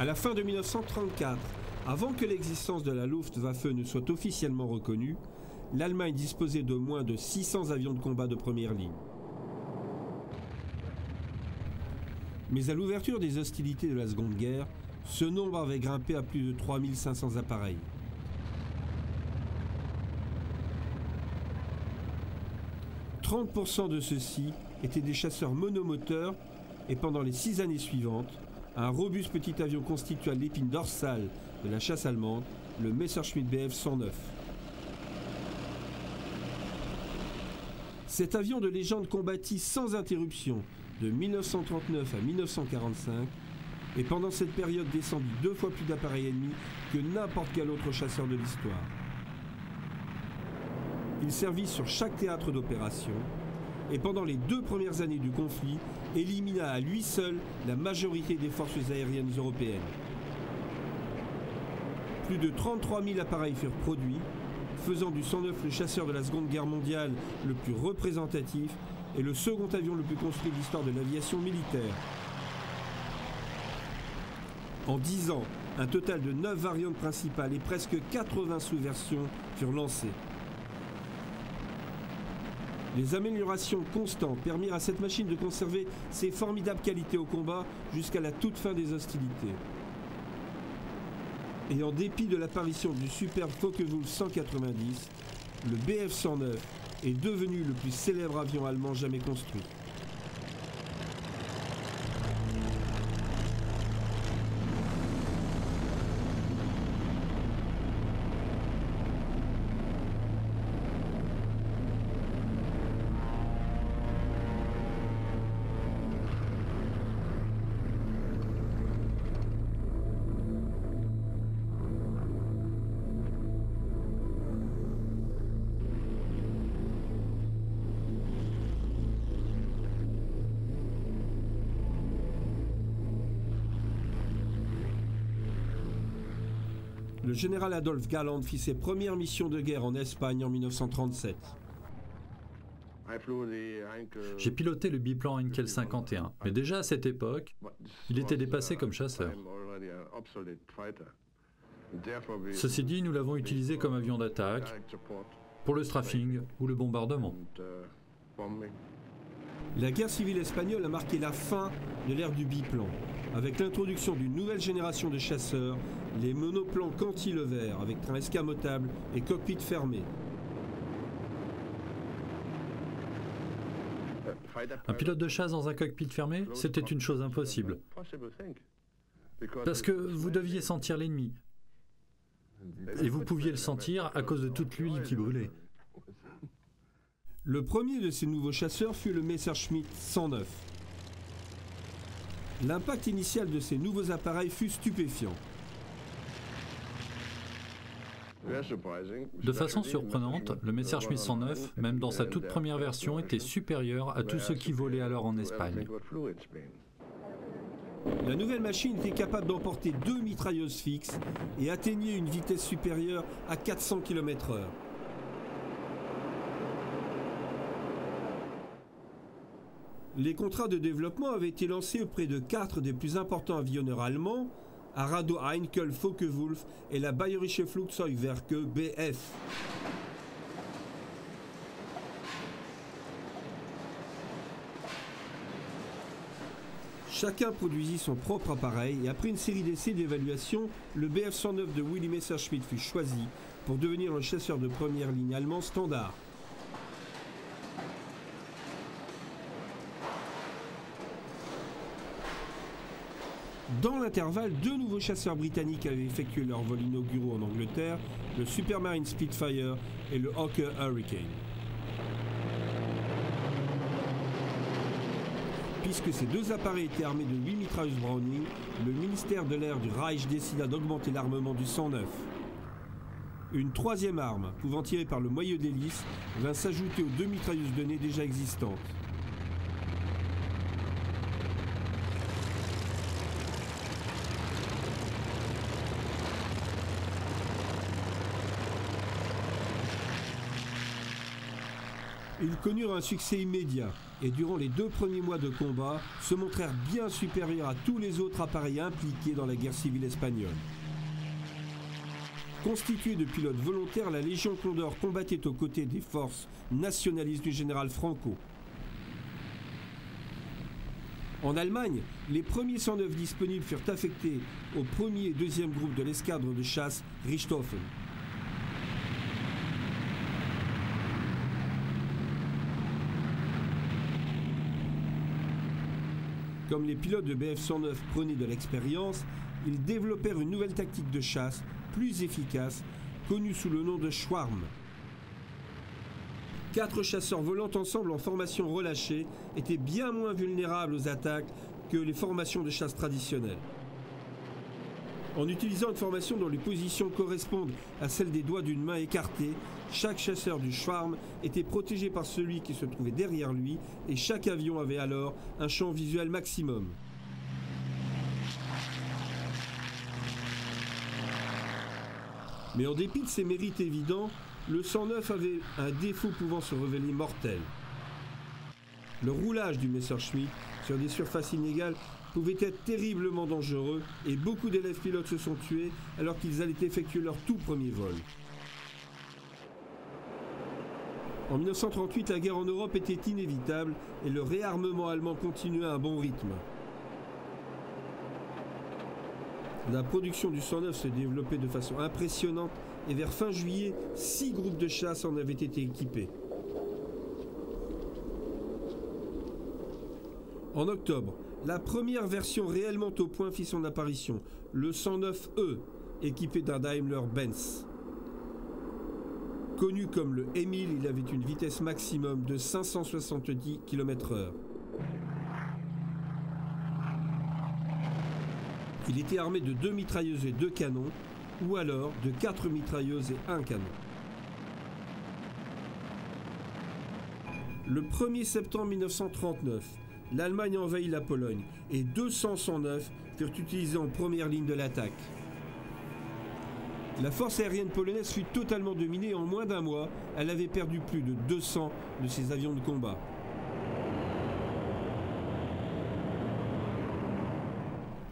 À la fin de 1934, avant que l'existence de la Luftwaffe ne soit officiellement reconnue, l'Allemagne disposait de moins de 600 avions de combat de première ligne. Mais à l'ouverture des hostilités de la Seconde Guerre, ce nombre avait grimpé à plus de 3500 appareils. « 30% de ceux-ci étaient des chasseurs monomoteurs et pendant les 6 années suivantes, un robuste petit avion constitua l'épine dorsale de la chasse allemande, le Messerschmitt Bf 109. Cet avion de légende combattit sans interruption de 1939 à 1945 et pendant cette période descendit 2 fois plus d'appareils ennemis que n'importe quel autre chasseur de l'histoire. Il servit sur chaque théâtre d'opération et pendant les 2 premières années du conflit, élimina à lui seul la majorité des forces aériennes européennes. Plus de 33 000 appareils furent produits, faisant du 109 le chasseur de la Seconde Guerre mondiale le plus représentatif et le second avion le plus construit de l'histoire de l'aviation militaire. En 10 ans, un total de 9 variantes principales et presque 80 sous-versions furent lancées. Les améliorations constantes permirent à cette machine de conserver ses formidables qualités au combat jusqu'à la toute fin des hostilités. Et en dépit de l'apparition du superbe Focke-Wulf 190, le Bf 109 est devenu le plus célèbre avion allemand jamais construit. Le général Adolf Galland fit ses premières missions de guerre en Espagne en 1937. J'ai piloté le biplan Heinkel 51, mais déjà à cette époque, il était dépassé comme chasseur. Ceci dit, nous l'avons utilisé comme avion d'attaque, pour le strafing ou le bombardement. La guerre civile espagnole a marqué la fin de l'ère du biplan, avec l'introduction d'une nouvelle génération de chasseurs, les monoplans cantilever avec train escamotable et cockpit fermé. Un pilote de chasse dans un cockpit fermé, c'était une chose impossible. Parce que vous deviez sentir l'ennemi. Et vous pouviez le sentir à cause de toute l'huile qui brûlait. Le premier de ces nouveaux chasseurs fut le Messerschmitt 109. L'impact initial de ces nouveaux appareils fut stupéfiant. De façon surprenante, le Messerschmitt 109, même dans sa toute première version, était supérieur à tous ceux qui volaient alors en Espagne. La nouvelle machine était capable d'emporter 2 mitrailleuses fixes et atteignait une vitesse supérieure à 400 km/h. Les contrats de développement avaient été lancés auprès de 4 des plus importants avionneurs allemands, Arado Heinkel Focke-Wulf et la Bayerische Flugzeugwerke BF. Chacun produisit son propre appareil et après une série d'essais et d'évaluation, le Bf-109 de Willy Messerschmitt fut choisi pour devenir le chasseur de première ligne allemand standard. Dans l'intervalle, 2 nouveaux chasseurs britanniques avaient effectué leurs vols inauguraux en Angleterre, le Supermarine Spitfire et le Hawker Hurricane. Puisque ces 2 appareils étaient armés de 8 mitrailleuses Browning, le ministère de l'Air du Reich décida d'augmenter l'armement du 109. Une 3e arme, pouvant tirer par le moyeu d'hélice, vint s'ajouter aux 2 mitrailleuses de nez déjà existantes. Ils connurent un succès immédiat et durant les 2 premiers mois de combat se montrèrent bien supérieurs à tous les autres appareils impliqués dans la guerre civile espagnole. Constituée de pilotes volontaires, la Légion Condor combattait aux côtés des forces nationalistes du général Franco. En Allemagne, les premiers 109 disponibles furent affectés au 1er et 2e groupe de l'escadre de chasse Richthofen. Comme les pilotes de Bf-109 prenaient de l'expérience, ils développèrent une nouvelle tactique de chasse, plus efficace, connue sous le nom de Schwarm. 4 chasseurs volant ensemble en formation relâchée étaient bien moins vulnérables aux attaques que les formations de chasse traditionnelles. En utilisant une formation dont les positions correspondent à celles des doigts d'une main écartée, chaque chasseur du Schwarm était protégé par celui qui se trouvait derrière lui et chaque avion avait alors un champ visuel maximum. Mais en dépit de ses mérites évidents, le 109 avait un défaut pouvant se révéler mortel. Le roulage du Messerschmitt sur des surfaces inégales pouvait être terriblement dangereux et beaucoup d'élèves pilotes se sont tués alors qu'ils allaient effectuer leur tout premier vol. En 1938, la guerre en Europe était inévitable et le réarmement allemand continuait à un bon rythme. La production du 109 se développait de façon impressionnante et vers fin juillet, 6 groupes de chasse en avaient été équipés. En octobre, la première version réellement au point fit son apparition, le 109E, équipé d'un Daimler-Benz. Connu comme le Emil, il avait une vitesse maximum de 570 km/h. Il était armé de 2 mitrailleuses et 2 canons, ou alors de 4 mitrailleuses et 1 canon. Le 1er septembre 1939, l'Allemagne envahit la Pologne et 200 109 furent utilisés en première ligne de l'attaque. La force aérienne polonaise fut totalement dominée et en moins d'un mois, elle avait perdu plus de 200 de ses avions de combat.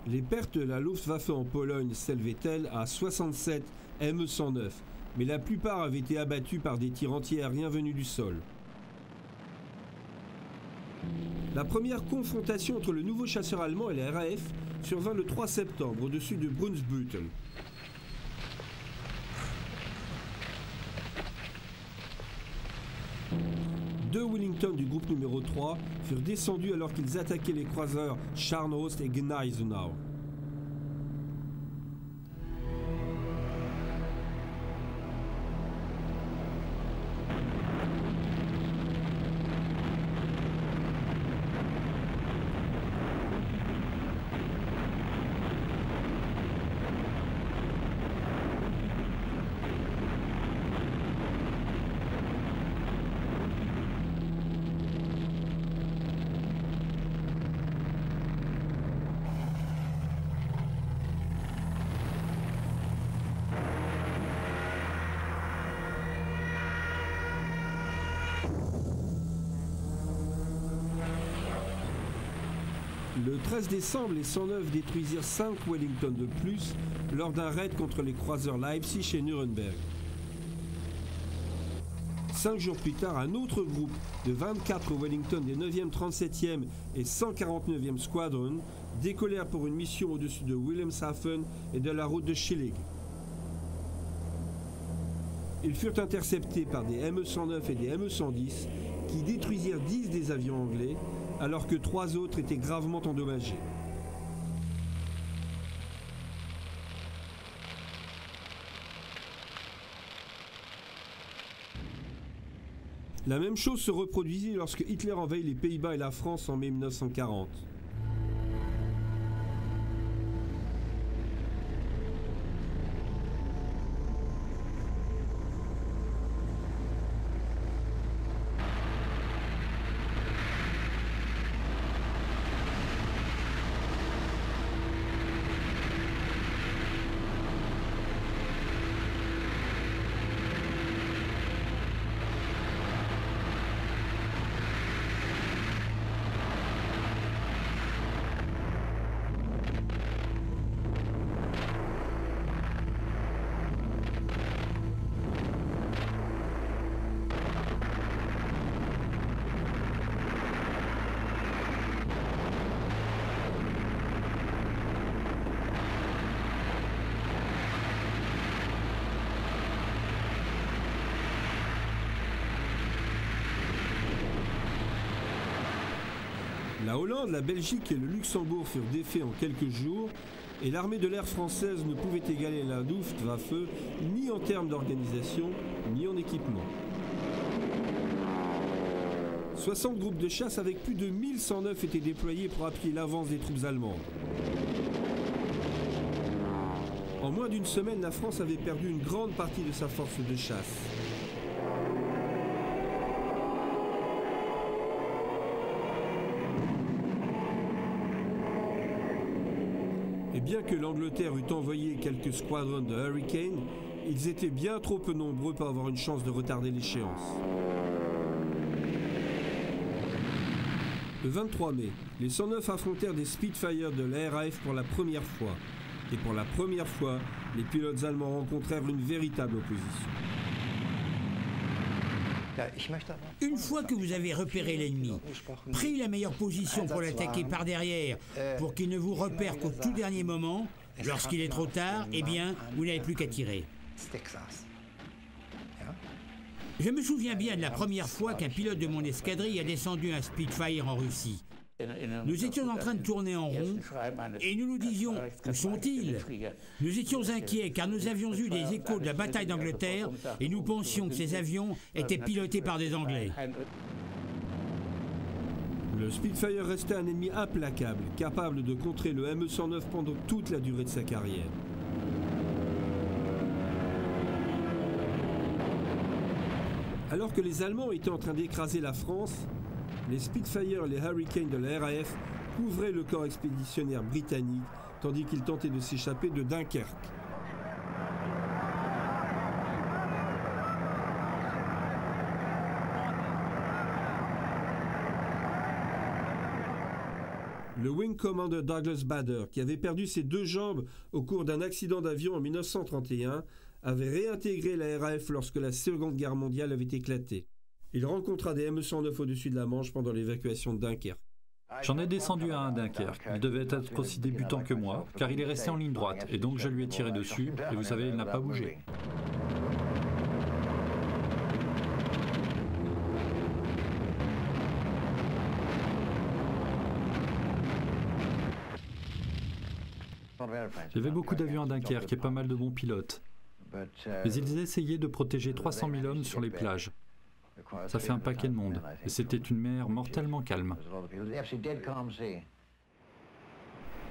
Les pertes de la Luftwaffe en Pologne s'élevaient-elles à 67 ME-109, mais la plupart avaient été abattus par des tirs anti-aériens venus du sol. La première confrontation entre le nouveau chasseur allemand et la RAF survint le 3 septembre au-dessus de Brunsbüttel. Deux Wellington du groupe numéro 3 furent descendus alors qu'ils attaquaient les croiseurs Scharnhorst et Gneisenau. Le 13 décembre, les 109 détruisirent 5 Wellington de plus lors d'un raid contre les croiseurs Leipzig et Nuremberg. 5 jours plus tard, un autre groupe de 24 Wellington des 9e, 37e et 149e Squadron décollèrent pour une mission au-dessus de Wilhelmshaven et de la route de Schillig. Ils furent interceptés par des ME-109 et des ME-110 qui détruisirent 10 des avions anglais alors que 3 autres étaient gravement endommagés. La même chose se reproduisit lorsque Hitler envahit les Pays-Bas et la France en mai 1940. La Hollande, la Belgique et le Luxembourg furent défaits en quelques jours et l'armée de l'air française ne pouvait égaler la Luftwaffe ni en termes d'organisation ni en équipement. 60 groupes de chasse avec plus de 1109 étaient déployés pour appuyer l'avance des troupes allemandes. En moins d'une semaine, la France avait perdu une grande partie de sa force de chasse. Et bien que l'Angleterre eût envoyé quelques squadrons de Hurricane, ils étaient bien trop peu nombreux pour avoir une chance de retarder l'échéance. Le 23 mai, les 109 affrontèrent des Spitfire de la RAF pour la première fois. Et pour la première fois, les pilotes allemands rencontrèrent une véritable opposition. Une fois que vous avez repéré l'ennemi, pris la meilleure position pour l'attaquer par derrière, pour qu'il ne vous repère qu'au tout dernier moment, lorsqu'il est trop tard, eh bien, vous n'avez plus qu'à tirer. Je me souviens bien de la première fois qu'un pilote de mon escadrille a descendu un Spitfire en Russie. Nous étions en train de tourner en rond et nous nous disions « Où sont-ils » Nous étions inquiets car nous avions eu des échos de la bataille d'Angleterre et nous pensions que ces avions étaient pilotés par des Anglais. Le Spitfire restait un ennemi implacable, capable de contrer le ME-109 pendant toute la durée de sa carrière. Alors que les Allemands étaient en train d'écraser la France, les Spitfire et les Hurricane de la RAF couvraient le corps expéditionnaire britannique tandis qu'ils tentaient de s'échapper de Dunkerque. Le Wing Commander Douglas Bader, qui avait perdu ses 2 jambes au cours d'un accident d'avion en 1931, avait réintégré la RAF lorsque la Seconde Guerre mondiale avait éclaté. Il rencontra des ME-109 au-dessus de la Manche pendant l'évacuation de Dunkerque. J'en ai descendu un à Dunkerque. Il devait être aussi débutant que moi, car il est resté en ligne droite, et donc je lui ai tiré dessus, et vous savez, il n'a pas bougé. Il y avait beaucoup d'avions à Dunkerque et pas mal de bons pilotes. Mais ils essayaient de protéger 300 000 hommes sur les plages. Ça fait un paquet de monde, et c'était une mer mortellement calme.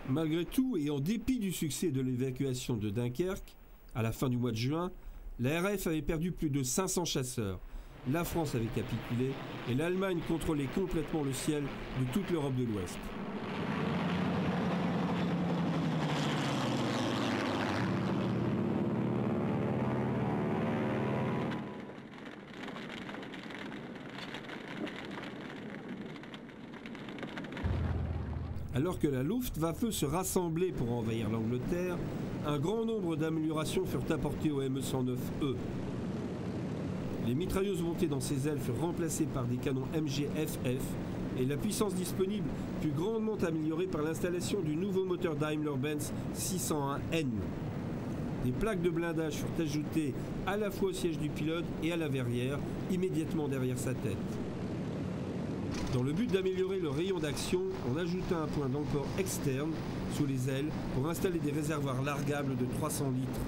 Malgré tout, et en dépit du succès de l'évacuation de Dunkerque, à la fin du mois de juin, la RAF avait perdu plus de 500 chasseurs. La France avait capitulé, et l'Allemagne contrôlait complètement le ciel de toute l'Europe de l'Ouest. Alors que la Luftwaffe se rassemblait pour envahir l'Angleterre, un grand nombre d'améliorations furent apportées au ME-109E. Les mitrailleuses montées dans ses ailes furent remplacées par des canons MG-FF et la puissance disponible fut grandement améliorée par l'installation du nouveau moteur Daimler-Benz 601N. Des plaques de blindage furent ajoutées à la fois au siège du pilote et à la verrière, immédiatement derrière sa tête. Dans le but d'améliorer le rayon d'action, on ajouta un point d'emport externe sous les ailes pour installer des réservoirs largables de 300 litres.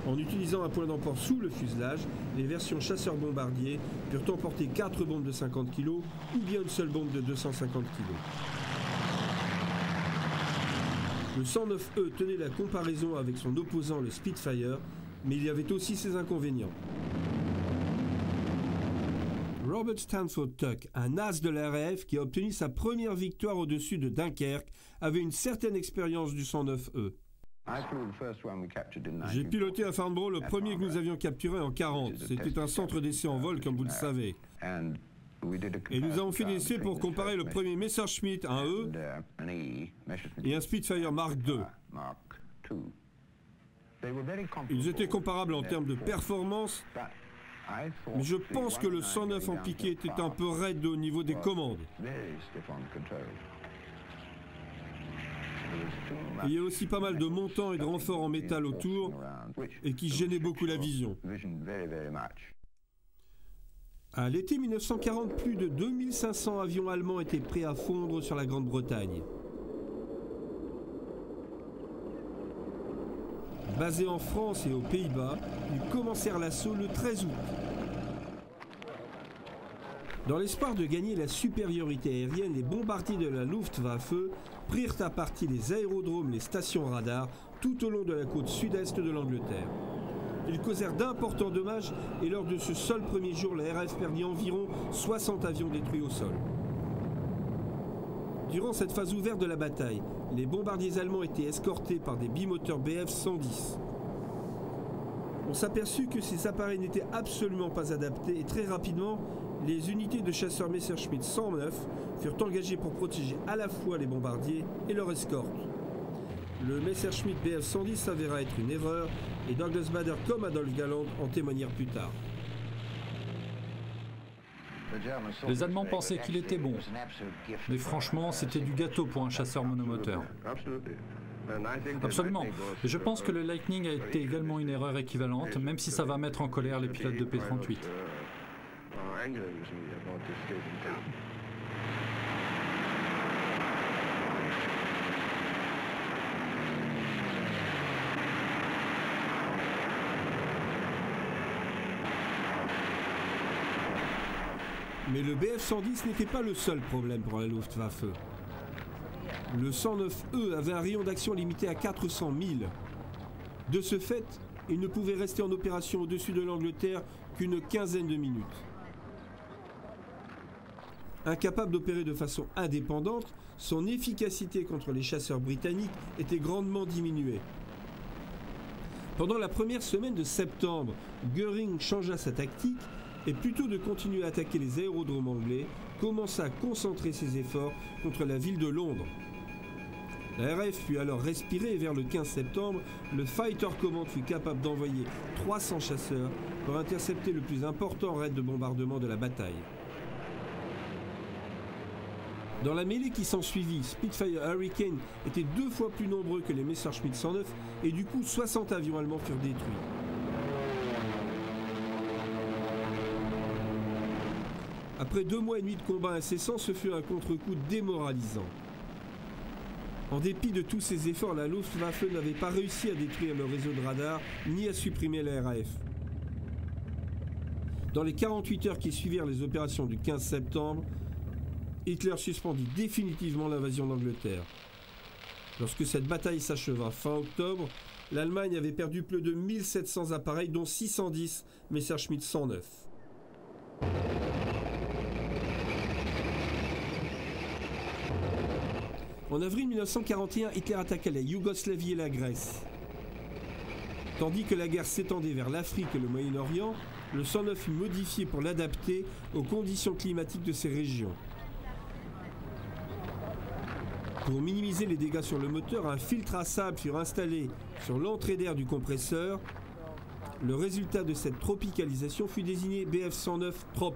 En utilisant un point d'emport sous le fuselage, les versions chasseurs-bombardiers purent emporter 4 bombes de 50 kg ou bien une seule bombe de 250 kg. Le 109E tenait la comparaison avec son opposant le Spitfire, mais il y avait aussi ses inconvénients. Robert Stanford Tuck, un as de la RAF qui a obtenu sa première victoire au-dessus de Dunkerque, avait une certaine expérience du 109E. J'ai piloté à Farnborough le premier que nous avions capturé en 1940. C'était un centre d'essai en vol, comme vous le savez. Et nous avons fait des essais pour comparer le premier Messerschmitt, un E, et un Spitfire Mark II. Ils étaient comparables en termes de performance, mais je pense que le 109 en piqué était un peu raide au niveau des commandes. Il y a aussi pas mal de montants et de renforts en métal autour et qui gênaient beaucoup la vision. À l'été 1940, plus de 2500 avions allemands étaient prêts à fondre sur la Grande-Bretagne. Basés en France et aux Pays-Bas, ils commencèrent l'assaut le 13 août. Dans l'espoir de gagner la supériorité aérienne, les bombardiers de la Luftwaffe prirent à partie les aérodromes et les stations radars tout au long de la côte sud-est de l'Angleterre. Ils causèrent d'importants dommages et lors de ce seul premier jour, la RAF perdit environ 60 avions détruits au sol. Durant cette phase ouverte de la bataille, les bombardiers allemands étaient escortés par des bimoteurs Bf-110. On s'aperçut que ces appareils n'étaient absolument pas adaptés et très rapidement, les unités de chasseurs Messerschmitt 109 furent engagées pour protéger à la fois les bombardiers et leur escorte. Le Messerschmitt Bf-110 s'avéra être une erreur et Douglas Bader comme Adolf Galland en témoignèrent plus tard. Les Allemands pensaient qu'il était bon, mais franchement, c'était du gâteau pour un chasseur monomoteur. Absolument. Et je pense que le Lightning a été également une erreur équivalente, même si ça va mettre en colère les pilotes de P-38. Mais le Bf-110 n'était pas le seul problème pour la Luftwaffe. Le 109E avait un rayon d'action limité à 400 000. De ce fait, il ne pouvait rester en opération au-dessus de l'Angleterre qu'une quinzaine de minutes. Incapable d'opérer de façon indépendante, son efficacité contre les chasseurs britanniques était grandement diminuée. Pendant la première semaine de septembre, Göring changea sa tactique et plutôt de continuer à attaquer les aérodromes anglais, commença à concentrer ses efforts contre la ville de Londres. La RAF put alors respirer et vers le 15 septembre, le Fighter Command fut capable d'envoyer 300 chasseurs pour intercepter le plus important raid de bombardement de la bataille. Dans la mêlée qui s'ensuivit, Spitfire Hurricane était 2 fois plus nombreux que les Messerschmitt 109 et du coup 60 avions allemands furent détruits. Après 2 mois et demi de combats incessants, ce fut un contre-coup démoralisant. En dépit de tous ses efforts, la Luftwaffe n'avait pas réussi à détruire le réseau de radar ni à supprimer la RAF. Dans les 48 heures qui suivirent les opérations du 15 septembre, Hitler suspendit définitivement l'invasion d'Angleterre. Lorsque cette bataille s'acheva fin octobre, l'Allemagne avait perdu plus de 1700 appareils, dont 610 Messerschmitt 109. En avril 1941, Hitler attaqua la Yougoslavie et la Grèce. Tandis que la guerre s'étendait vers l'Afrique et le Moyen-Orient, le 109 fut modifié pour l'adapter aux conditions climatiques de ces régions. Pour minimiser les dégâts sur le moteur, un filtre à sable fut installé sur l'entrée d'air du compresseur. Le résultat de cette tropicalisation fut désigné Bf-109 Trop.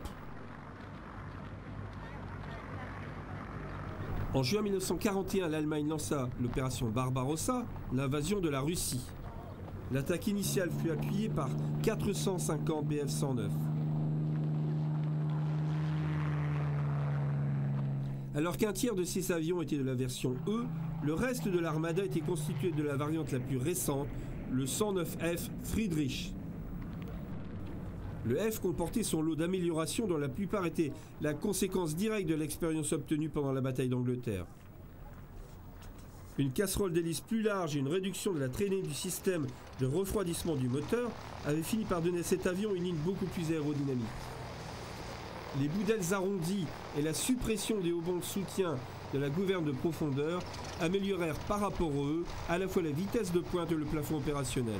En juin 1941, l'Allemagne lança l'opération Barbarossa, l'invasion de la Russie. L'attaque initiale fut appuyée par 450 Bf-109. Alors qu'un tiers de ces avions étaient de la version E, le reste de l'armada était constitué de la variante la plus récente, le 109F Friedrich. Le F comportait son lot d'améliorations dont la plupart étaient la conséquence directe de l'expérience obtenue pendant la bataille d'Angleterre. Une casserole d'hélice plus large et une réduction de la traînée du système de refroidissement du moteur avaient fini par donner à cet avion une ligne beaucoup plus aérodynamique. Les bouts d'ailes arrondis et la suppression des haubans de soutien de la gouverne de profondeur améliorèrent par rapport aux eux à la fois la vitesse de pointe et le plafond opérationnel.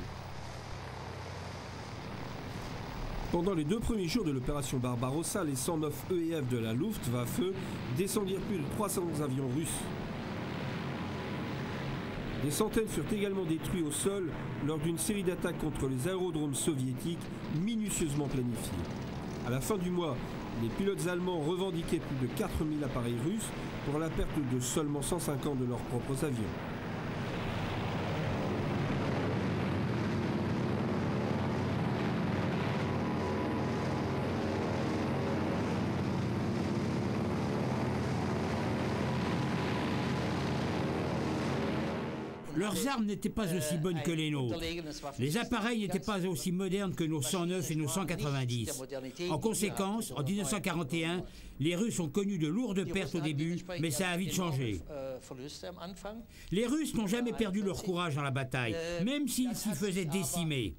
Pendant les 2 premiers jours de l'opération Barbarossa, les 109 EF de la Luftwaffe descendirent plus de 300 avions russes. Des centaines furent également détruits au sol lors d'une série d'attaques contre les aérodromes soviétiques minutieusement planifiées. À la fin du mois, les pilotes allemands revendiquaient plus de 4000 appareils russes pour la perte de seulement 150 de leurs propres avions. Leurs armes n'étaient pas aussi bonnes que les nôtres. Les appareils n'étaient pas aussi modernes que nos 109 et nos 190. En conséquence, en 1941, les Russes ont connu de lourdes pertes au début, mais ça a vite changé. Les Russes n'ont jamais perdu leur courage dans la bataille, même s'ils s'y faisaient décimer.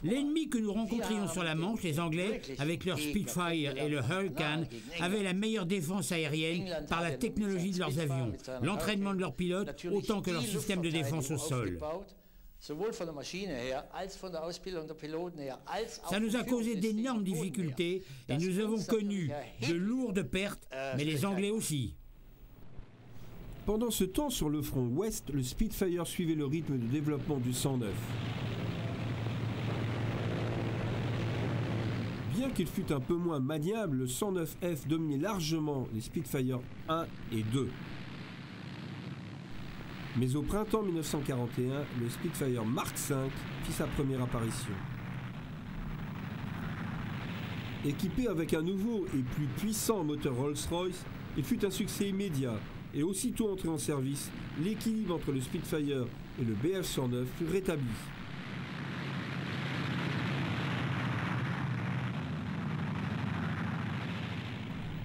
L'ennemi que nous rencontrions sur la Manche, les Anglais, avec leur Spitfire et le Hurricane, avaient la meilleure défense aérienne par la technologie de leurs avions, l'entraînement de leurs pilotes, autant que leur système de défense au sol. Ça nous a causé d'énormes difficultés et nous avons connu de lourdes pertes, mais les Anglais aussi. Pendant ce temps, sur le front ouest, le Spitfire suivait le rythme de développement du 109. Bien qu'il fût un peu moins maniable, le 109F dominait largement les Spitfire 1 et 2. Mais au printemps 1941, le Spitfire Mark V fit sa première apparition. Équipé avec un nouveau et plus puissant moteur Rolls-Royce, il fut un succès immédiat. Et aussitôt entré en service, l'équilibre entre le Spitfire et le Bf-109 fut rétabli.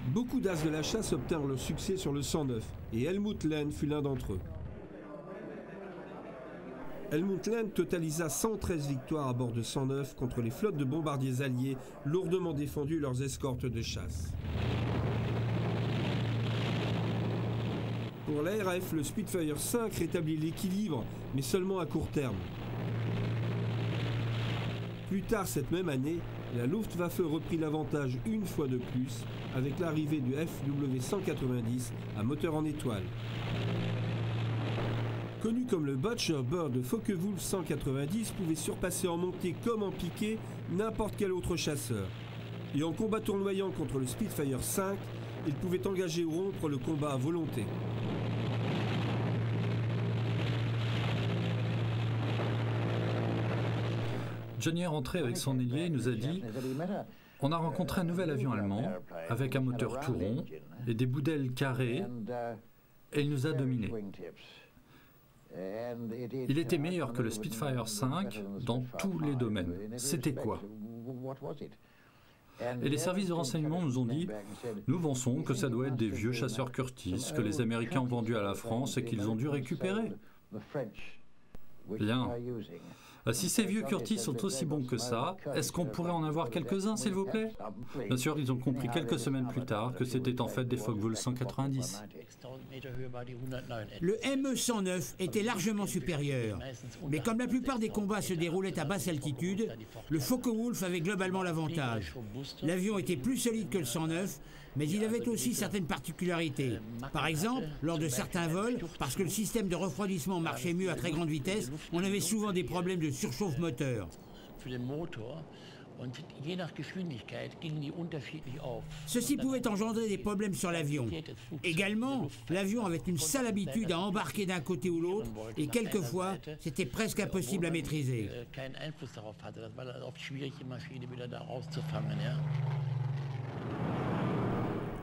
Beaucoup d'as de la chasse obtinrent leur succès sur le 109, et Helmut Lehn fut l'un d'entre eux. Helmut Lehn totalisa 113 victoires à bord de 109 contre les flottes de bombardiers alliés lourdement défendues leurs escortes de chasse. Pour la RAF, le Spitfire 5 rétablit l'équilibre, mais seulement à court terme. Plus tard cette même année, la Luftwaffe reprit l'avantage une fois de plus avec l'arrivée du FW-190 à moteur en étoile. Connu comme le Butcher Bird de Focke-Wulf 190, pouvait surpasser en montée comme en piqué n'importe quel autre chasseur. Et en combat tournoyant contre le Spitfire 5, il pouvait engager ou rompre le combat à volonté. Johnny est rentré avec son ailier et nous a dit « On a rencontré un nouvel avion allemand avec un moteur tout rond et des bouts d'ailes carrées et il nous a dominés. Il était meilleur que le Spitfire 5 dans tous les domaines. C'était quoi ? Et les services de renseignement nous ont dit « Nous pensons que ça doit être des vieux chasseurs Curtiss que les Américains ont vendus à la France et qu'ils ont dû récupérer. » Bien. Si ces vieux Curtiss sont aussi bons que ça, est-ce qu'on pourrait en avoir quelques-uns, s'il vous plaît? Bien sûr, ils ont compris quelques semaines plus tard que c'était en fait des Focke-Wulf 190. Le ME-109 était largement supérieur, mais comme la plupart des combats se déroulaient à basse altitude, le Focke-Wulf avait globalement l'avantage. L'avion était plus solide que le 109, mais il avait aussi certaines particularités. Par exemple, lors de certains vols, parce que le système de refroidissement marchait mieux à très grande vitesse, on avait souvent des problèmes de surchauffe moteur. Ceci pouvait engendrer des problèmes sur l'avion. Également, l'avion avait une sale habitude à embarquer d'un côté ou l'autre et quelquefois, c'était presque impossible à maîtriser.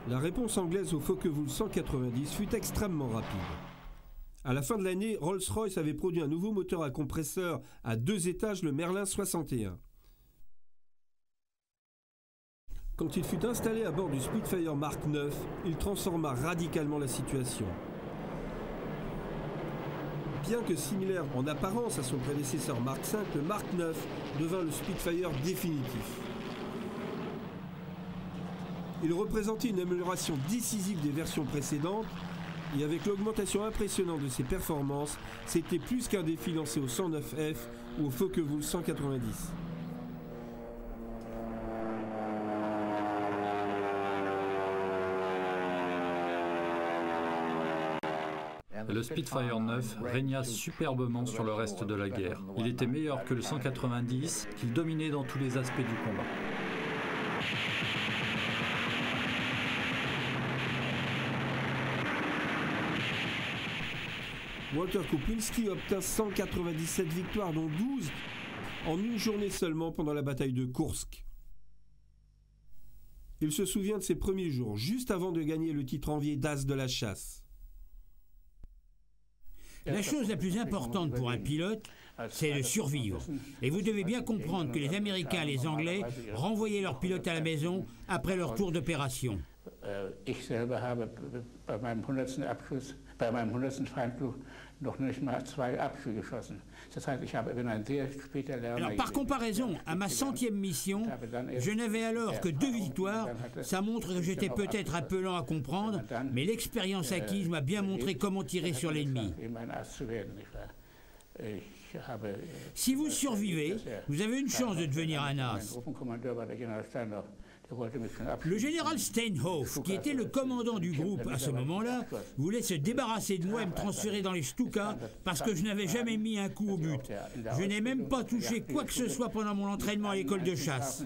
La réponse anglaise au Focke-Wulf 190 fut extrêmement rapide. À la fin de l'année, Rolls-Royce avait produit un nouveau moteur à compresseur à 2 étages, le Merlin 61. Quand il fut installé à bord du Spitfire Mark IX, il transforma radicalement la situation. Bien que similaire en apparence à son prédécesseur Mark V, le Mark IX devint le Spitfire définitif. Il représentait une amélioration décisive des versions précédentes et avec l'augmentation impressionnante de ses performances, c'était plus qu'un défi lancé au 109F ou au Focke-Wulf 190. Le Spitfire 9 régna superbement sur le reste de la guerre. Il était meilleur que le 190, qu'il dominait dans tous les aspects du combat. Walter Koplinski obtint 197 victoires, dont 12 en une journée seulement pendant la bataille de Kursk. Il se souvient de ses premiers jours, juste avant de gagner le titre envié d'as de la chasse. La chose la plus importante pour un pilote, c'est de survivre. Et vous devez bien comprendre que les Américains et les Anglais renvoyaient leurs pilotes à la maison après leur tour d'opération. Alors, par comparaison à ma 100e mission, je n'avais alors que 2 victoires. Ça montre que j'étais peut-être un peu lent à comprendre, mais l'expérience acquise m'a bien montré comment tirer sur l'ennemi. Si vous survivez, vous avez une chance de devenir un as. Le général Steinhoff, qui était le commandant du groupe à ce moment-là, voulait se débarrasser de moi et me transférer dans les Stuka parce que je n'avais jamais mis un coup au but. Je n'ai même pas touché quoi que ce soit pendant mon entraînement à l'école de chasse.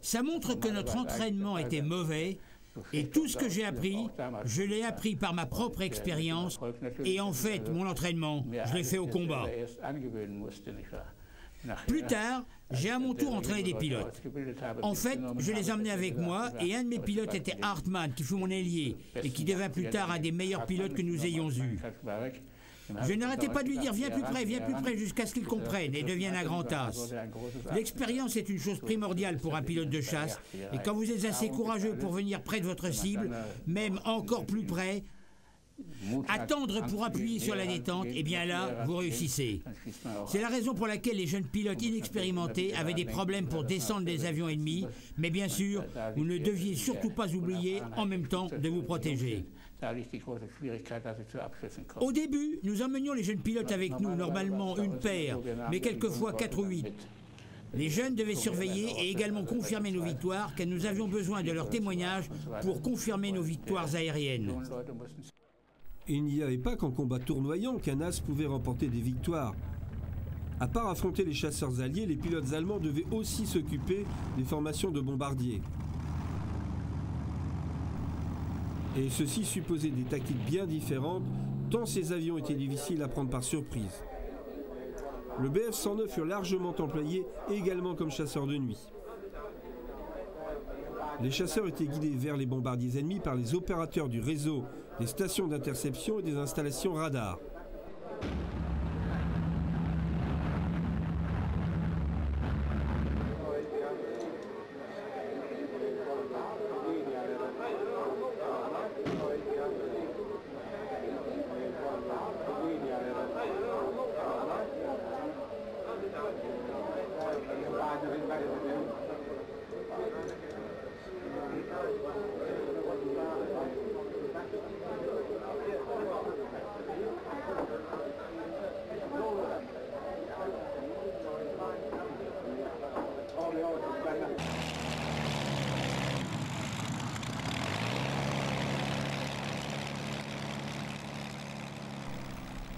Ça montre que notre entraînement était mauvais et tout ce que j'ai appris, je l'ai appris par ma propre expérience et en fait, mon entraînement, je l'ai fait au combat. Plus tard, j'ai à mon tour entraîné des pilotes. En fait, je les emmenais avec moi et un de mes pilotes était Hartmann, qui fut mon ailier et qui devint plus tard un des meilleurs pilotes que nous ayons eus. Je n'arrêtais pas de lui dire « viens plus près » jusqu'à ce qu'il comprenne et devienne un grand as. L'expérience est une chose primordiale pour un pilote de chasse et quand vous êtes assez courageux pour venir près de votre cible, même encore plus près, attendre pour appuyer sur la détente, et bien là, vous réussissez. C'est la raison pour laquelle les jeunes pilotes inexpérimentés avaient des problèmes pour descendre des avions ennemis, mais bien sûr, vous ne deviez surtout pas oublier en même temps de vous protéger. Au début, nous emmenions les jeunes pilotes avec nous, normalement une paire, mais quelquefois 4 ou 8. Les jeunes devaient surveiller et également confirmer nos victoires, car nous avions besoin de leurs témoignages pour confirmer nos victoires aériennes. Il n'y avait pas qu'en combat tournoyant qu'un as pouvait remporter des victoires. À part affronter les chasseurs alliés, les pilotes allemands devaient aussi s'occuper des formations de bombardiers. Et ceci supposait des tactiques bien différentes, tant ces avions étaient difficiles à prendre par surprise. Le Bf-109 fut largement employé également comme chasseur de nuit. Les chasseurs étaient guidés vers les bombardiers ennemis par les opérateurs du réseau des stations d'interception et des installations radars.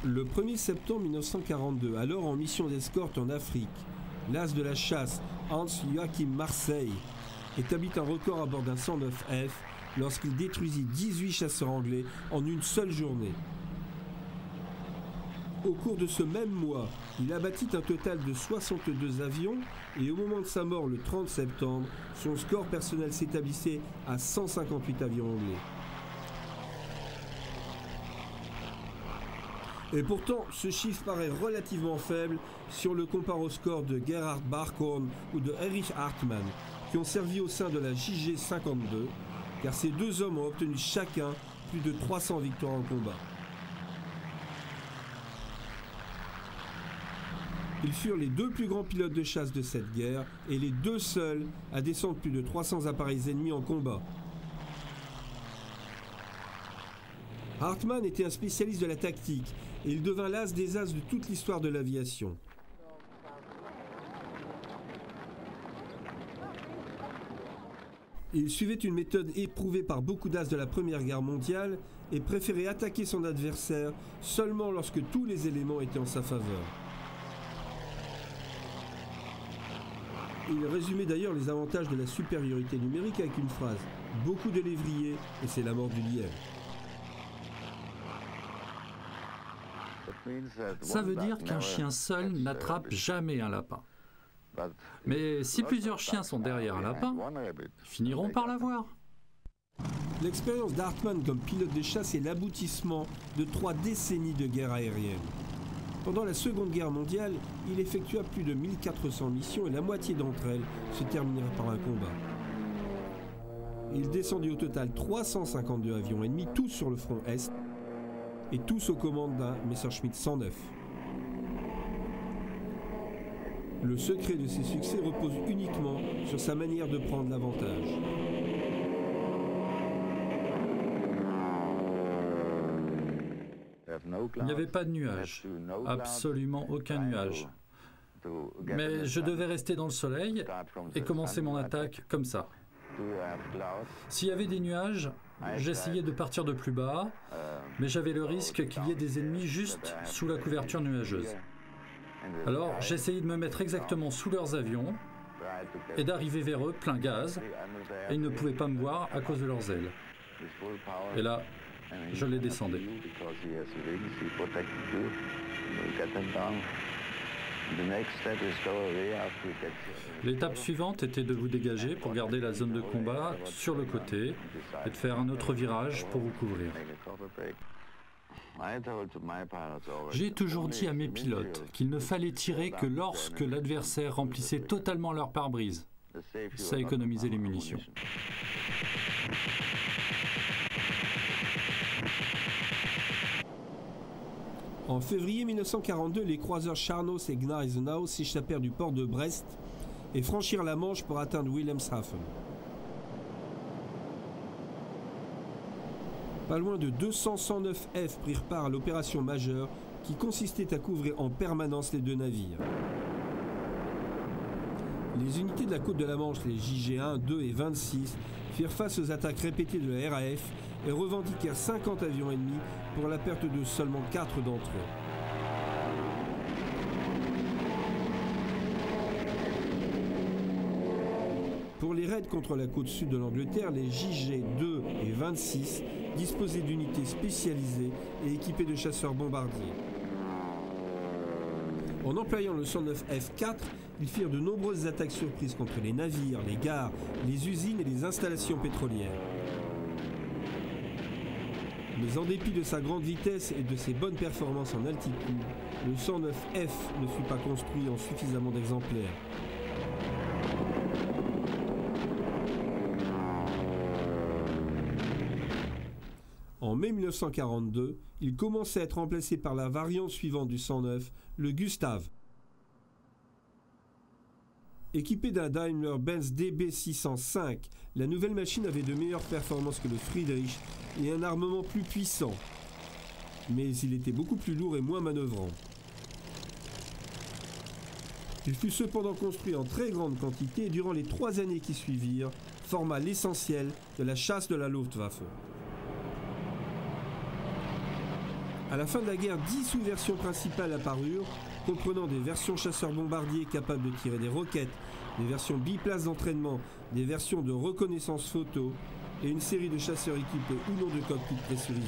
Le 1er septembre 1942, alors en mission d'escorte en Afrique, l'as de la chasse Hans Joachim Marseille établit un record à bord d'un 109F lorsqu'il détruisit 18 chasseurs anglais en une seule journée. Au cours de ce même mois, il abattit un total de 62 avions et au moment de sa mort le 30 septembre, son score personnel s'établissait à 158 avions anglais. Et pourtant, ce chiffre paraît relativement faible si on le compare au score de Gerhard Barkhorn ou de Erich Hartmann, qui ont servi au sein de la JG-52, car ces deux hommes ont obtenu chacun plus de 300 victoires en combat. Ils furent les deux plus grands pilotes de chasse de cette guerre et les deux seuls à descendre plus de 300 appareils ennemis en combat. Hartmann était un spécialiste de la tactique et il devint l'as des as de toute l'histoire de l'aviation. Il suivait une méthode éprouvée par beaucoup d'as de la Première Guerre mondiale et préférait attaquer son adversaire seulement lorsque tous les éléments étaient en sa faveur. Il résumait d'ailleurs les avantages de la supériorité numérique avec une phrase « Beaucoup de lévriers et c'est la mort du lièvre ». Ça veut dire qu'un chien seul n'attrape jamais un lapin. Mais si plusieurs chiens sont derrière un lapin, ils finiront par l'avoir. L'expérience d'Hartmann comme pilote de chasse est l'aboutissement de 3 décennies de guerre aérienne. Pendant la Seconde Guerre mondiale, il effectua plus de 1400 missions et la moitié d'entre elles se terminèrent par un combat. Il descendit au total 352 avions ennemis, tous sur le front Est, et tous aux commandes d'un Messerschmitt 109. Le secret de ses succès repose uniquement sur sa manière de prendre l'avantage. Il n'y avait pas de nuage, absolument aucun nuage. Mais je devais rester dans le soleil et commencer mon attaque comme ça. S'il y avait des nuages, j'essayais de partir de plus bas, mais j'avais le risque qu'il y ait des ennemis juste sous la couverture nuageuse. Alors j'essayais de me mettre exactement sous leurs avions et d'arriver vers eux plein gaz, et ils ne pouvaient pas me voir à cause de leurs ailes. Et là, je les descendais. L'étape suivante était de vous dégager pour garder la zone de combat sur le côté et de faire un autre virage pour vous couvrir. J'ai toujours dit à mes pilotes qu'il ne fallait tirer que lorsque l'adversaire remplissait totalement leur pare-brise. Ça économisait les munitions. En février 1942, les croiseurs Scharnhorst et Gneisenau s'échappèrent du port de Brest et franchirent la Manche pour atteindre Wilhelmshaven. Pas loin de 200 109F prirent part à l'opération majeure qui consistait à couvrir en permanence les deux navires. Les unités de la côte de la Manche, les JG1, 2 et 26, firent face aux attaques répétées de la RAF et revendiquèrent 50 avions ennemis pour la perte de seulement 4 d'entre eux. Pour les raids contre la côte sud de l'Angleterre, les JG2 et 26 disposaient d'unités spécialisées et équipées de chasseurs bombardiers. En employant le 109 F4, ils firent de nombreuses attaques surprises contre les navires, les gares, les usines et les installations pétrolières. Mais en dépit de sa grande vitesse et de ses bonnes performances en altitude, le 109 F ne fut pas construit en suffisamment d'exemplaires. En mai 1942, il commençait à être remplacé par la variante suivante du 109, le Gustav. Équipé d'un Daimler-Benz DB605, la nouvelle machine avait de meilleures performances que le Friedrich et un armement plus puissant. Mais il était beaucoup plus lourd et moins manœuvrant. Il fut cependant construit en très grande quantité et durant les 3 années qui suivirent, forma l'essentiel de la chasse de la Luftwaffe. À la fin de la guerre, 10 sous-versions principales apparurent, comprenant des versions chasseurs-bombardiers capables de tirer des roquettes, des versions biplaces d'entraînement, des versions de reconnaissance photo et une série de chasseurs équipés ou non de cockpit pressurisés.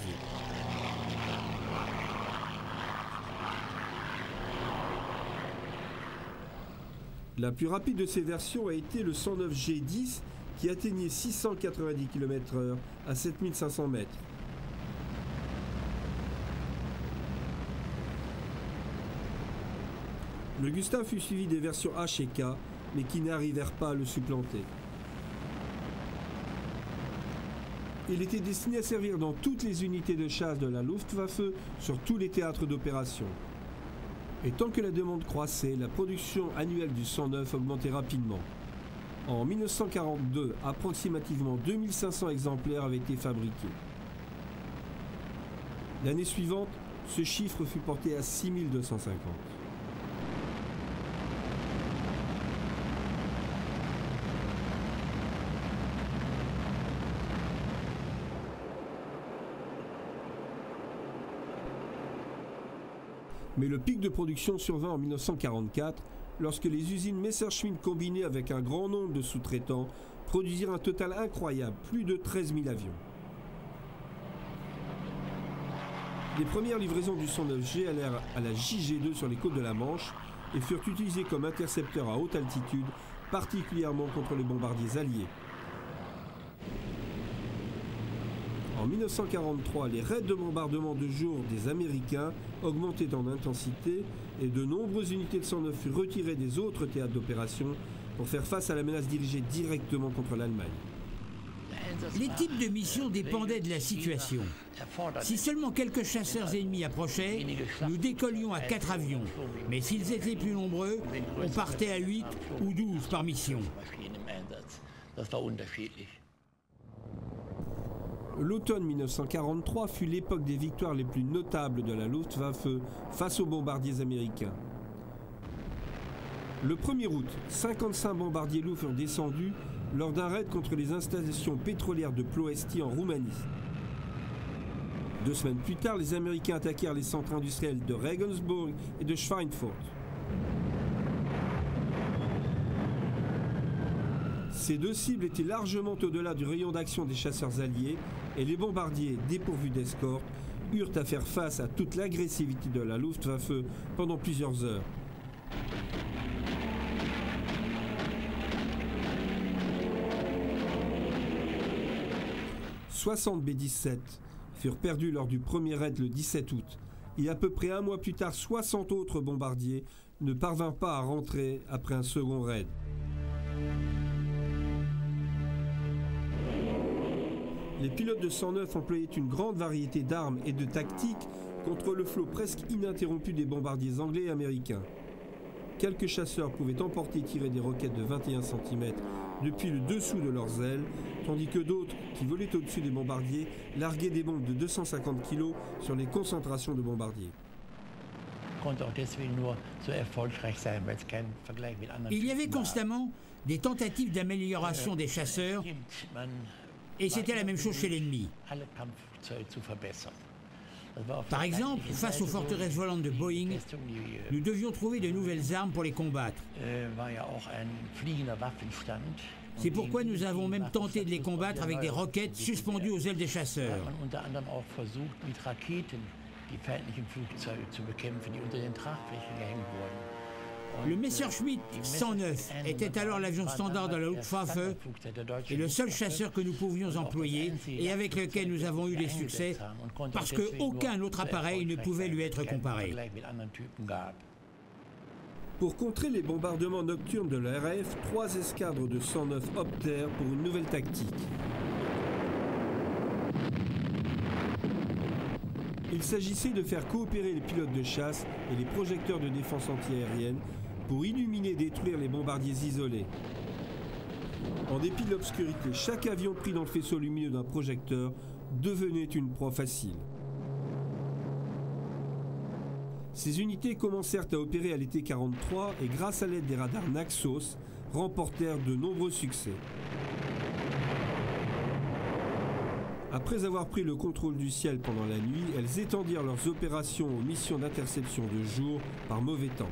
La plus rapide de ces versions a été le 109 G10 qui atteignait 690 km/h à 7500 mètres. Le Gustav fut suivi des versions H et K, mais qui n'arrivèrent pas à le supplanter. Il était destiné à servir dans toutes les unités de chasse de la Luftwaffe sur tous les théâtres d'opération. Et tant que la demande croissait, la production annuelle du 109 augmentait rapidement. En 1942, approximativement 2500 exemplaires avaient été fabriqués. L'année suivante, ce chiffre fut porté à 6250. Mais le pic de production survint en 1944, lorsque les usines Messerschmitt combinées avec un grand nombre de sous-traitants produisirent un total incroyable, plus de 13 000 avions. Les premières livraisons du 109G allèrent à la JG2 sur les côtes de la Manche et furent utilisées comme intercepteurs à haute altitude, particulièrement contre les bombardiers alliés. En 1943, les raids de bombardement de jour des Américains augmentaient en intensité et de nombreuses unités de 109 furent retirées des autres théâtres d'opération pour faire face à la menace dirigée directement contre l'Allemagne. Les types de missions dépendaient de la situation. Si seulement quelques chasseurs ennemis approchaient, nous décollions à 4 avions. Mais s'ils étaient plus nombreux, on partait à 8 ou 12 par mission. L'automne 1943 fut l'époque des victoires les plus notables de la Luftwaffe face aux bombardiers américains. Le 1er août, 55 bombardiers lourds furent descendus lors d'un raid contre les installations pétrolières de Ploesti en Roumanie. 2 semaines plus tard, les Américains attaquèrent les centres industriels de Regensburg et de Schweinfurt. Ces 2 cibles étaient largement au-delà du rayon d'action des chasseurs alliés et les bombardiers, dépourvus d'escorte, eurent à faire face à toute l'agressivité de la Luftwaffe pendant plusieurs heures. « 60 B-17 furent perdus lors du premier raid le 17 août et à peu près un mois plus tard, 60 autres bombardiers ne parvinrent pas à rentrer après un second raid. Les pilotes de 109 employaient une grande variété d'armes et de tactiques contre le flot presque ininterrompu des bombardiers anglais et américains. Quelques chasseurs pouvaient emporter et tirer des roquettes de 21 cm depuis le dessous de leurs ailes, tandis que d'autres, qui volaient au-dessus des bombardiers, larguaient des bombes de 250 kg sur les concentrations de bombardiers. Il y avait constamment des tentatives d'amélioration des chasseurs, et c'était la même chose chez l'ennemi. Par exemple, face aux forteresses volantes de Boeing, nous devions trouver de nouvelles armes pour les combattre. C'est pourquoi nous avons même tenté de les combattre avec des roquettes suspendues aux ailes des chasseurs. Le Messerschmitt 109 était alors l'avion standard de la Luftwaffe et le seul chasseur que nous pouvions employer et avec lequel nous avons eu des succès parce qu'aucun autre appareil ne pouvait lui être comparé. Pour contrer les bombardements nocturnes de la RAF, 3 escadres de 109 optèrent pour une nouvelle tactique. Il s'agissait de faire coopérer les pilotes de chasse et les projecteurs de défense antiaérienne pour illuminer et détruire les bombardiers isolés. En dépit de l'obscurité, chaque avion pris dans le faisceau lumineux d'un projecteur devenait une proie facile. Ces unités commencèrent à opérer à l'été 1943 et grâce à l'aide des radars Naxos, remportèrent de nombreux succès. Après avoir pris le contrôle du ciel pendant la nuit, elles étendirent leurs opérations aux missions d'interception de jour par mauvais temps.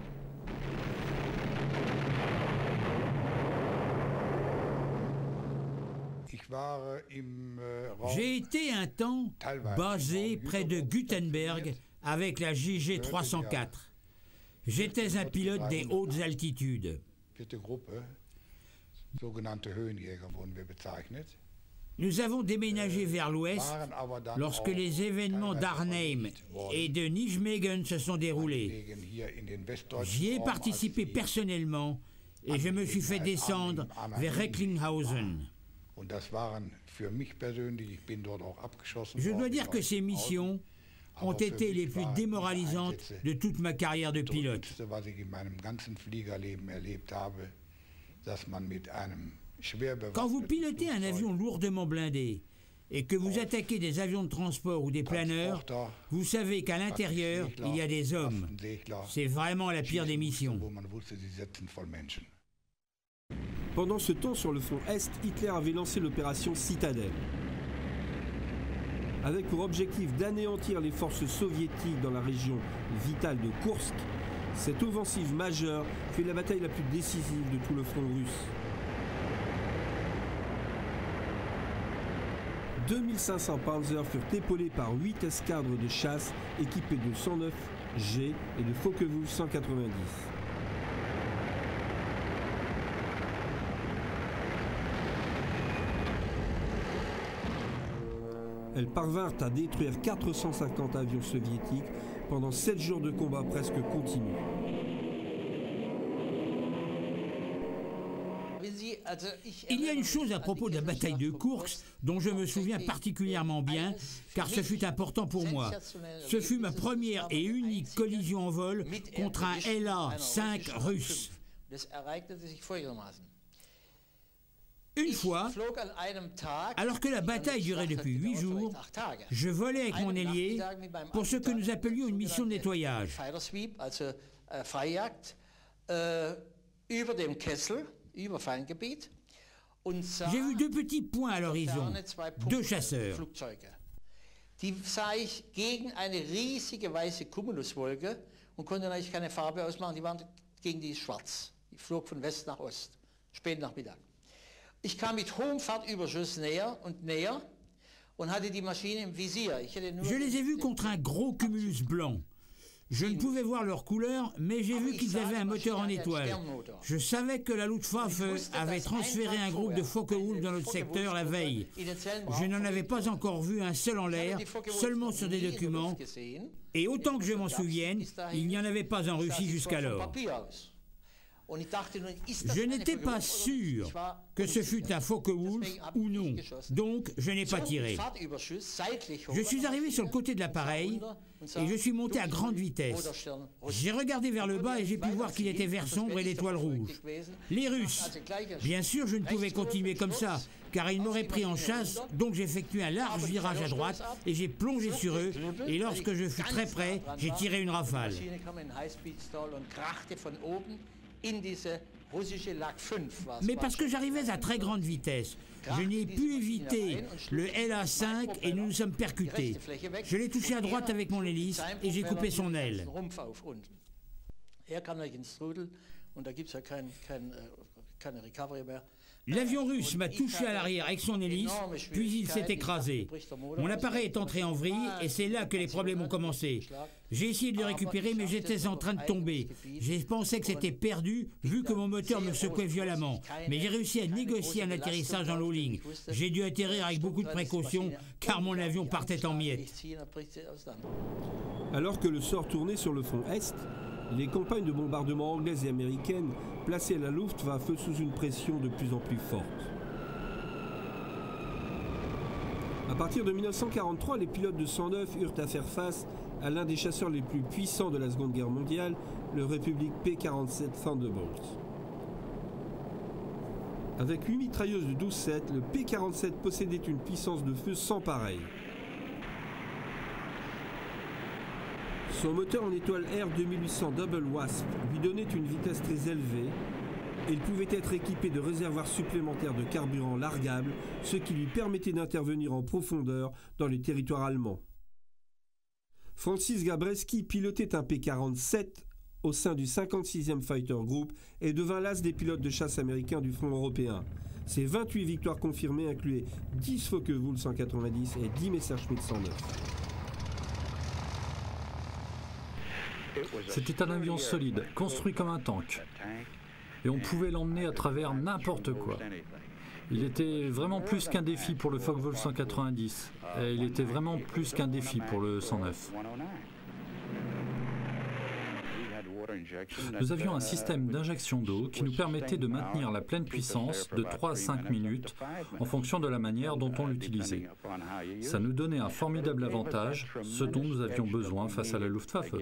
J'ai été un temps basé près de Gutenberg avec la JG 304. J'étais un pilote des hautes altitudes. Nous avons déménagé vers l'ouest lorsque les événements d'Arnhem et de Nijmegen se sont déroulés. J'y ai participé personnellement et je me suis fait descendre vers Recklinghausen. Je dois dire que ces missions ont été les plus démoralisantes de toute ma carrière de pilote. Quand vous pilotez un avion lourdement blindé et que vous attaquez des avions de transport ou des planeurs, vous savez qu'à l'intérieur, il y a des hommes. C'est vraiment la pire des missions. Pendant ce temps, sur le front Est, Hitler avait lancé l'opération Citadelle. Avec pour objectif d'anéantir les forces soviétiques dans la région vitale de Koursk, cette offensive majeure fut la bataille la plus décisive de tout le front russe. 2500 Panzers furent épaulés par 8 escadres de chasse équipées de 109 G et de Focke-Wulf 190. Elles parvinrent à détruire 450 avions soviétiques pendant 7 jours de combat presque continus. Il y a une chose à propos de la bataille de Koursk dont je me souviens particulièrement bien, car ce fut important pour moi. Ce fut ma première et unique collision en vol contre un La-5 russe. Une fois, alors que la bataille durait depuis 8 jours, je volais avec mon ailier pour ce que nous appelions une mission de nettoyage. J'ai vu 2 petits points à l'horizon, 2 chasseurs. Die sah ich gegen eine riesige weiße Cumuluswolke und konnte natürlich keine Farbe ausmachen. Die waren gegen die schwarz. Die flog von West nach Ost, spät Nachmittag. Ich kam mit hohem Fahrtüberschuss näher und hatte die Maschine im Visier. Je les ai vus contre un gros cumulus blanc. Je ne pouvais voir leur couleur, mais j'ai vu qu'ils avaient un moteur en étoile. Je savais que la Luftwaffe avait transféré un groupe de Focke-Wulf dans notre secteur la veille. Je n'en avais pas encore vu un seul en l'air, seulement sur des documents. Et autant que je m'en souvienne, il n'y en avait pas en Russie jusqu'alors. Je n'étais pas sûr que ce fût un Focke-Wulf ou non, donc je n'ai pas tiré. Je suis arrivé sur le côté de l'appareil et je suis monté à grande vitesse. J'ai regardé vers le bas et j'ai pu voir qu'il était vert sombre et l'étoile rouge. Les Russes. Bien sûr, je ne pouvais continuer comme ça, car ils m'auraient pris en chasse, donc j'ai effectué un large virage à droite et j'ai plongé sur eux, et lorsque je fus très près, j'ai tiré une rafale. Mais parce que j'arrivais à très grande vitesse, je n'ai pu éviter le LA5 et nous nous sommes percutés. Je l'ai touché à droite avec mon hélice et j'ai coupé son aile. L'avion russe m'a touché à l'arrière avec son hélice, puis il s'est écrasé. Mon appareil est entré en vrille et c'est là que les problèmes ont commencé. J'ai essayé de le récupérer, mais j'étais en train de tomber. J'ai pensé que c'était perdu, vu que mon moteur me secouait violemment. Mais j'ai réussi à négocier un atterrissage en low-ligne. J'ai dû atterrir avec beaucoup de précautions, car mon avion partait en miettes. Alors que le sort tournait sur le front Est, les campagnes de bombardement anglaises et américaines plaçaient la Luftwaffe sous une pression de plus en plus forte. À partir de 1943, les pilotes de 109 eurent à faire face à l'un des chasseurs les plus puissants de la Seconde Guerre mondiale, le Republic P-47 Thunderbolt. Avec 8 mitrailleuses de 12-7, le P-47 possédait une puissance de feu sans pareil. Son moteur en étoile R2800 Double Wasp lui donnait une vitesse très élevée et il pouvait être équipé de réservoirs supplémentaires de carburant largable, ce qui lui permettait d'intervenir en profondeur dans les territoires allemands. Francis Gabreski pilotait un P-47 au sein du 56e Fighter Group et devint l'as des pilotes de chasse américains du front européen. Ses 28 victoires confirmées incluaient 10 Focke-Wulf 190 et 10 Messerschmitt 109. C'était un avion solide, construit comme un tank. Et on pouvait l'emmener à travers n'importe quoi. Il était vraiment plus qu'un défi pour le Focke-Wulf 190. Et il était vraiment plus qu'un défi pour le 109. Nous avions un système d'injection d'eau qui nous permettait de maintenir la pleine puissance de 3 à 5 minutes en fonction de la manière dont on l'utilisait. Ça nous donnait un formidable avantage, ce dont nous avions besoin face à la Luftwaffe.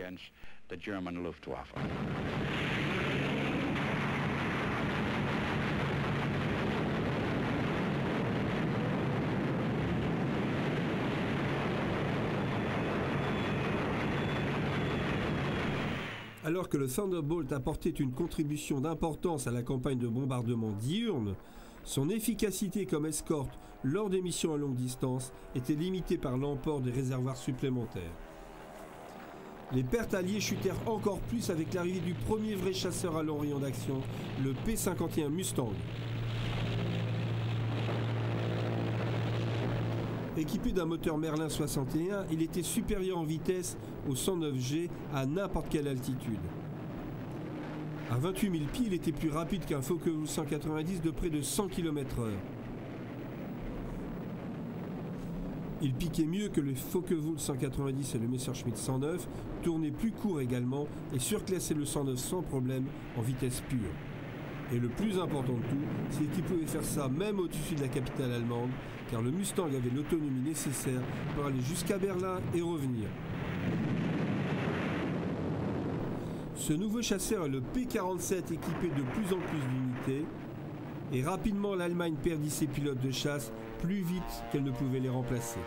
Alors que le Thunderbolt apportait une contribution d'importance à la campagne de bombardement diurne, son efficacité comme escorte lors des missions à longue distance était limitée par l'emport des réservoirs supplémentaires. Les pertes alliées chutèrent encore plus avec l'arrivée du premier vrai chasseur à long rayon d'action, le P-51 Mustang. Équipé d'un moteur Merlin 61, il était supérieur en vitesse au 109G à n'importe quelle altitude. À 28 000 pieds, il était plus rapide qu'un Focke-Wulf 190 de près de 100 km/h. Il piquait mieux que le Focke-Wulf 190 et le Messerschmitt 109, tournait plus court également et surclassait le 109 sans problème en vitesse pure. Et le plus important de tout, c'est qu'il pouvait faire ça même au-dessus de la capitale allemande, car le Mustang avait l'autonomie nécessaire pour aller jusqu'à Berlin et revenir. Ce nouveau chasseur est le P-47 équipé de plus en plus d'unités, et rapidement l'Allemagne perdit ses pilotes de chasse plus vite qu'elle ne pouvait les remplacer.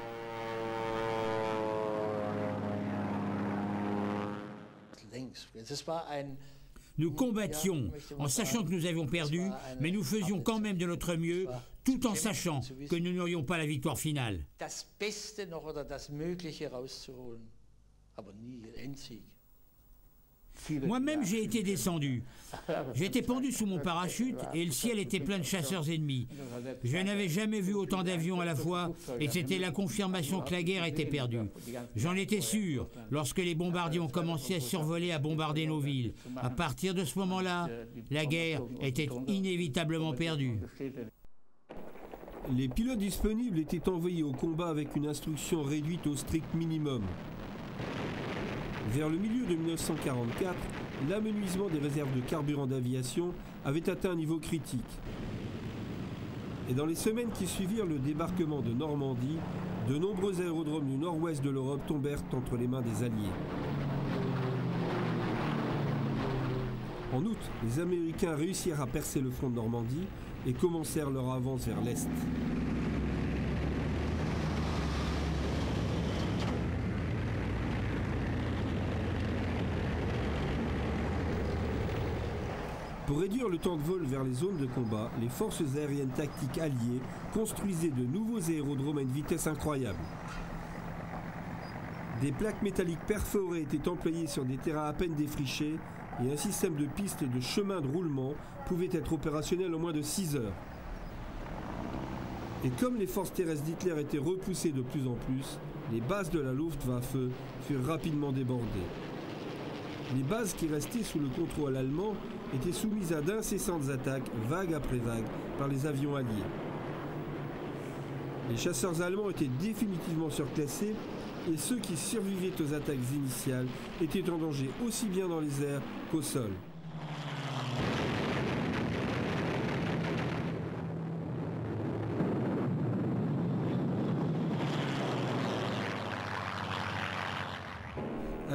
Nous combattions en sachant que nous avions perdu, mais nous faisions quand même de notre mieux, tout en sachant que nous n'aurions pas la victoire finale. Moi-même, j'ai été descendu. J'étais pendu sous mon parachute et le ciel était plein de chasseurs ennemis. Je n'avais jamais vu autant d'avions à la fois et c'était la confirmation que la guerre était perdue. J'en étais sûr lorsque les bombardiers ont commencé à survoler, à bombarder nos villes. À partir de ce moment-là, la guerre était inévitablement perdue. Les pilotes disponibles étaient envoyés au combat avec une instruction réduite au strict minimum. Vers le milieu de 1944, l'amenuisement des réserves de carburant d'aviation avait atteint un niveau critique. Et dans les semaines qui suivirent le débarquement de Normandie, de nombreux aérodromes du nord-ouest de l'Europe tombèrent entre les mains des Alliés. En août, les Américains réussirent à percer le front de Normandie et commencèrent leur avance vers l'Est. Pour réduire le temps de vol vers les zones de combat, les forces aériennes tactiques alliées construisaient de nouveaux aérodromes à une vitesse incroyable. Des plaques métalliques perforées étaient employées sur des terrains à peine défrichés et un système de pistes et de chemins de roulement pouvait être opérationnel en moins de 6 heures. Et comme les forces terrestres d'Hitler étaient repoussées de plus en plus, les bases de la Luftwaffe furent rapidement débordées. Les bases qui restaient sous le contrôle allemand étaient soumises à d'incessantes attaques, vague après vague, par les avions alliés. Les chasseurs allemands étaient définitivement surclassés et ceux qui survivaient aux attaques initiales étaient en danger aussi bien dans les airs qu'au sol.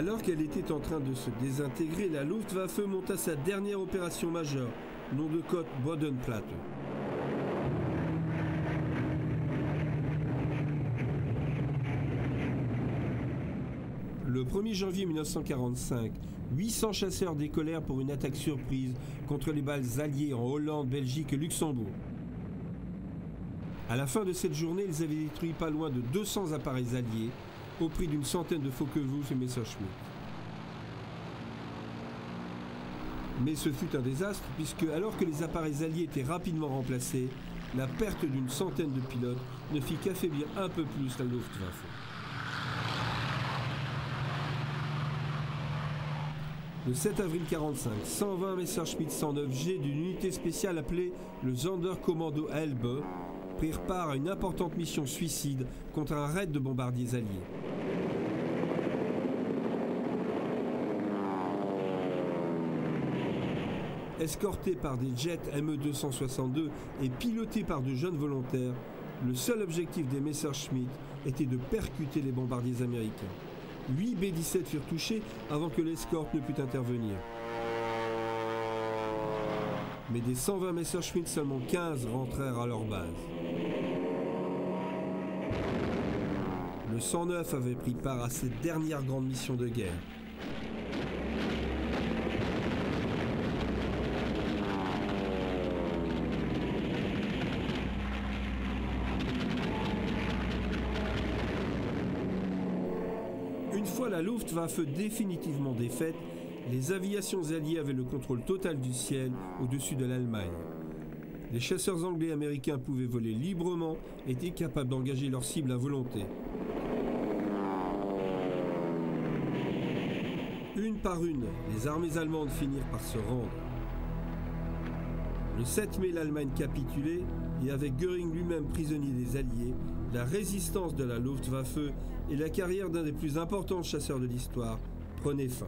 Alors qu'elle était en train de se désintégrer, la Luftwaffe monta sa dernière opération majeure, nom de code Bodenplatte. Le 1er janvier 1945, 800 chasseurs décollèrent pour une attaque surprise contre les bases alliées en Hollande, Belgique et Luxembourg. À la fin de cette journée, ils avaient détruit pas loin de 200 appareils alliés, au prix d'une centaine de Focke-Wulf et Messerschmitt. Mais ce fut un désastre puisque, alors que les appareils alliés étaient rapidement remplacés, la perte d'une centaine de pilotes ne fit qu'affaiblir un peu plus la Luftwaffe. Le 7 avril 1945, 120 Messerschmitt 109G d'une unité spéciale appelée le Sonderkommando Elbe prirent part à une importante mission suicide contre un raid de bombardiers alliés. Escorté par des jets ME-262 et piloté par de jeunes volontaires, le seul objectif des Messerschmitt était de percuter les bombardiers américains. 8 B-17 furent touchés avant que l'escorte ne pût intervenir. Mais des 120 Messerschmitt, seulement 15 rentrèrent à leur base. Le 109 avait pris part à cette dernière grande mission de guerre. Une fois la Luftwaffe définitivement défaite, les aviations alliées avaient le contrôle total du ciel au-dessus de l'Allemagne. Les chasseurs anglais et américains pouvaient voler librement et étaient capables d'engager leurs cibles à volonté. Une par une, les armées allemandes finirent par se rendre. Le 7 mai, l'Allemagne capitulait et avec Göring lui-même prisonnier des Alliés, la résistance de la Luftwaffe et la carrière d'un des plus importants chasseurs de l'histoire prenait fin.